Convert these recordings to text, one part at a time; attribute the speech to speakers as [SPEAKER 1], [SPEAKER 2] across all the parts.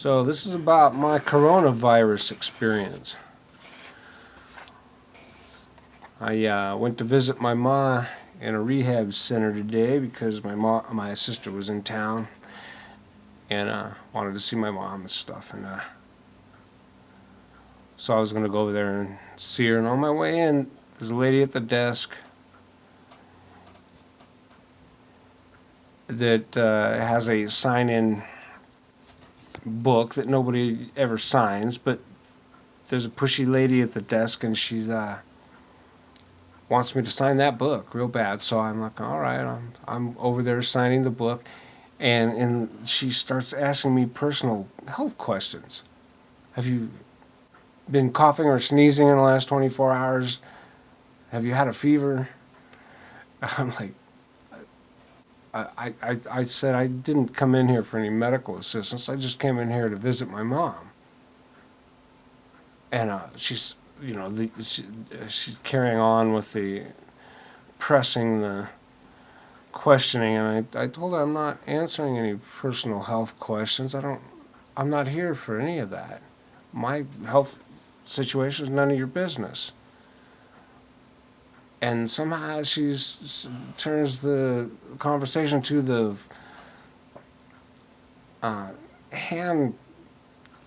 [SPEAKER 1] So this is about my coronavirus experience. I went to visit my ma in a rehab center today because my sister was in town and wanted to see my mom and stuff. And so I was going to go over there and see her. And on my way in, there's a lady at the desk that has a sign-in book that nobody ever signs, but there's a pushy lady at the desk, and she's wants me to sign that book real bad. So I'm like, all right, I'm over there signing the book, and she starts asking me personal health questions. Have you been coughing or sneezing in the last 24 hours? Have you had a fever? I'm like, I said I didn't come in here for any medical assistance. I just came in here to visit my mom. And she's, she's carrying on with the pressing the questioning, and I told her I'm not answering any personal health questions. I'm not here for any of that. My health situation is none of your business. And somehow she turns the conversation to the hand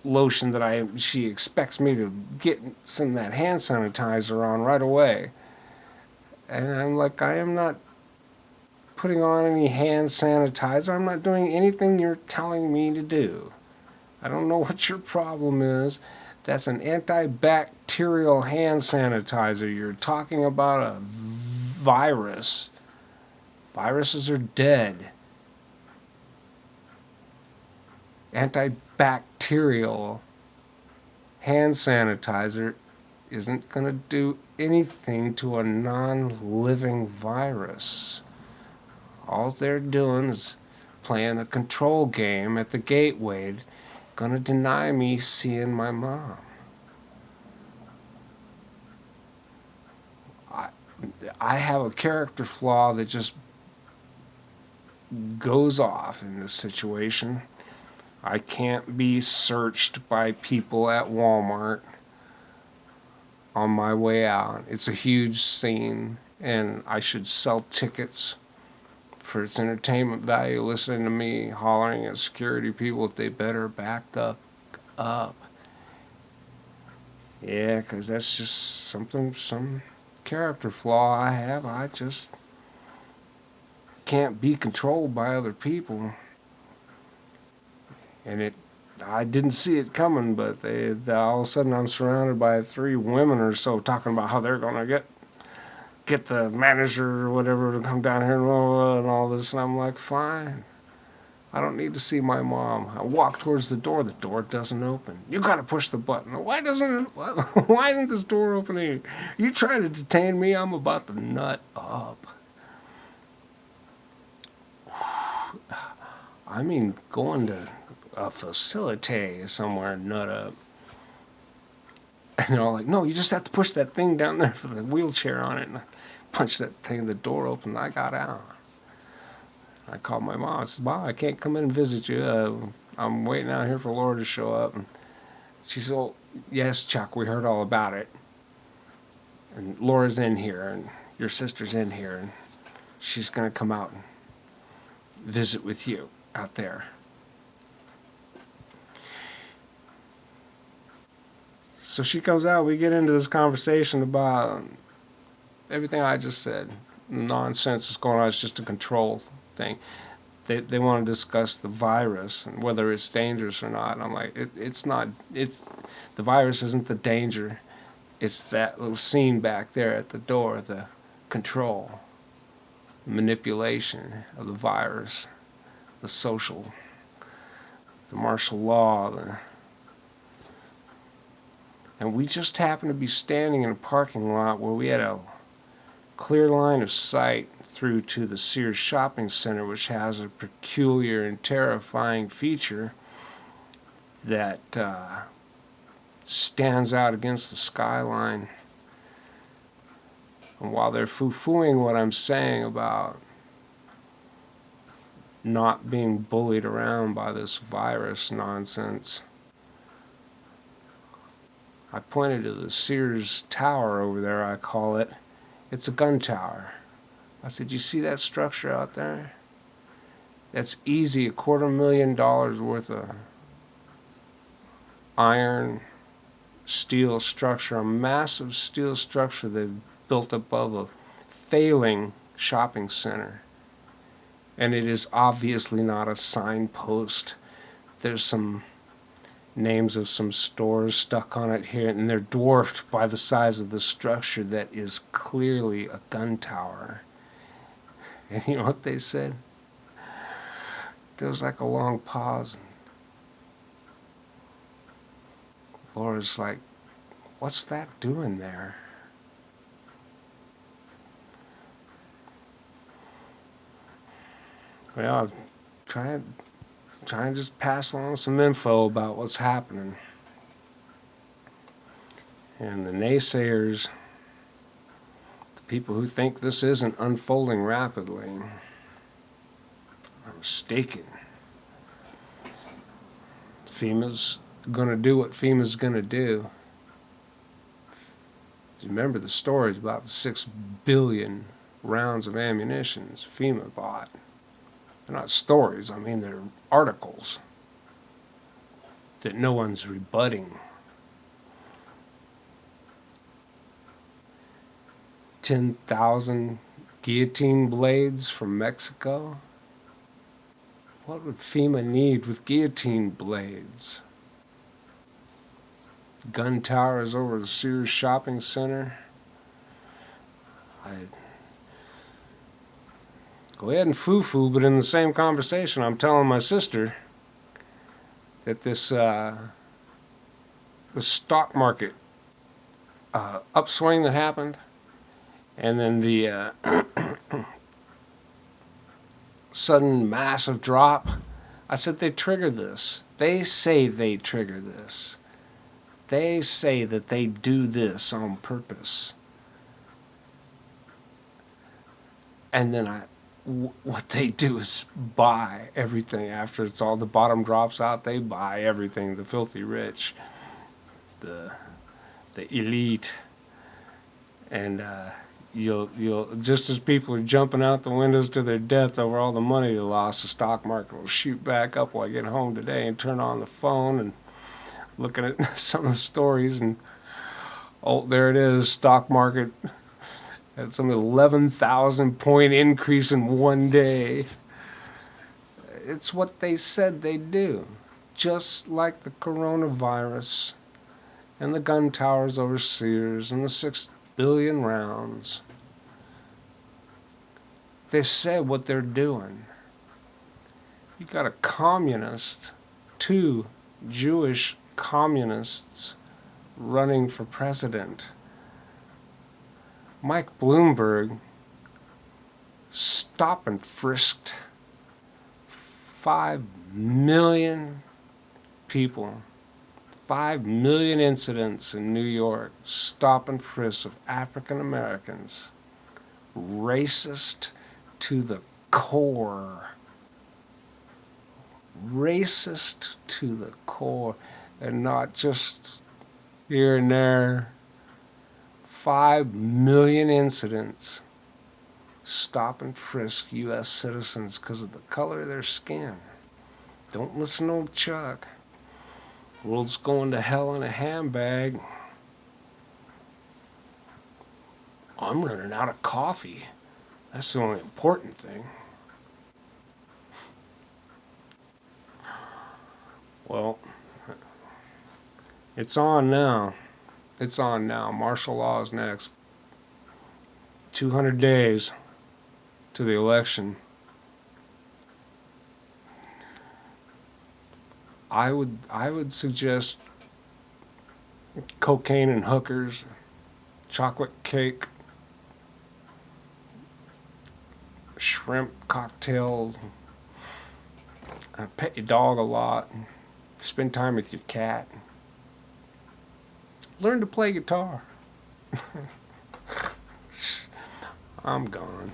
[SPEAKER 1] lotion that she expects me to get some of that hand sanitizer on right away. And I'm like, I am not putting on any hand sanitizer. I'm not doing anything you're telling me to do. I don't know what your problem is. That's an antibacterial hand sanitizer. You're talking about a virus. Viruses are dead. Antibacterial hand sanitizer isn't going to do anything to a non-living virus. All they're doing is playing a control game at the gateway, gonna deny me seeing my mom. I have a character flaw that just goes off in this situation. I can't be searched by people at Walmart on my way out. It's a huge scene, and I should sell tickets for its entertainment value, listening to me hollering at security people if they better back the up. Yeah, because that's just some character flaw I have. I just can't be controlled by other people. And I didn't see it coming, but all of a sudden I'm surrounded by 3 women or so talking about how they're going to get the manager or whatever to come down here and all this, and I'm like, fine. I don't need to see my mom. I walk towards the door doesn't open. You gotta push the button. Why isn't this door opening? You try to detain me, I'm about to nut up. I mean, going to a facility somewhere and nut up. And they're all like, no, you just have to push that thing down there for the wheelchair on it. And I punched that thing, the door open, and I got out. I called my mom. I said, Mom, I can't come in and visit you. I'm waiting out here for Laura to show up. And she said, oh, yes, Chuck, we heard all about it. And Laura's in here, and your sister's in here, and she's going to come out and visit with you out there. So she comes out, we get into this conversation about everything I just said. Nonsense is going on, it's just a control thing. They want to discuss the virus and whether it's dangerous or not. And I'm like, it's not. The virus isn't the danger. It's that little scene back there at the door, the control, the manipulation of the virus, the social, the martial law, and we just happened to be standing in a parking lot where we had a clear line of sight through to the Sears shopping center, which has a peculiar and terrifying feature that stands out against the skyline. And while they're foo-fooing what I'm saying about not being bullied around by this virus nonsense. I pointed to the Sears Tower over there, I call it. It's a gun tower. I said, you see that structure out there? That's easy, $250,000 worth of iron, steel structure, a massive steel structure they've built above a failing shopping center. And it is obviously not a signpost. There's some names of some stores stuck on it here, and they're dwarfed by the size of the structure that is clearly a gun tower. And you know what they said? There was like a long pause. And Laura's like, what's that doing there? Well, I'm trying to just pass along some info about what's happening. And the naysayers, the people who think this isn't unfolding rapidly, are mistaken. FEMA's going to do what FEMA's going to do. Remember the stories about the 6 billion rounds of ammunition FEMA bought. They're not stories, I mean they're articles that no one's rebutting. 10,000 guillotine blades from Mexico? What would FEMA need with guillotine blades? Gun towers over the Sears shopping center? I'd go ahead and foo-foo, but in the same conversation I'm telling my sister that this the stock market upswing that happened, and then the sudden massive drop, I said they triggered this. They say they trigger this. They say that they do this on purpose. And then what they do is buy everything after it's all the bottom drops out. They buy everything. The filthy rich, the elite, and you'll just as people are jumping out the windows to their death over all the money they lost, the stock market will shoot back up while I get home today and turn on the phone and looking at some of the stories, and oh, there it is, stock market had some 11,000 point increase in one day. It's what they said they'd do. Just like the coronavirus and the gun towers over Sears and the 6 billion rounds. They said what they're doing. You got a communist, 2 Jewish communists running for president. Mike Bloomberg stop and frisked 5 million people, 5 million incidents in New York, stop and frisk of African Americans, racist to the core. Racist to the core, and not just here and there. 5 million incidents. Stop and frisk U.S. citizens because of the color of their skin. Don't listen to old Chuck. World's going to hell in a handbag. I'm running out of coffee. That's the only important thing. Well, it's on now. It's on now. Martial law is next. 200 days to the election. I would suggest cocaine and hookers, chocolate cake, shrimp cocktails, pet your dog a lot, spend time with your cat. Learn to play guitar. I'm gone.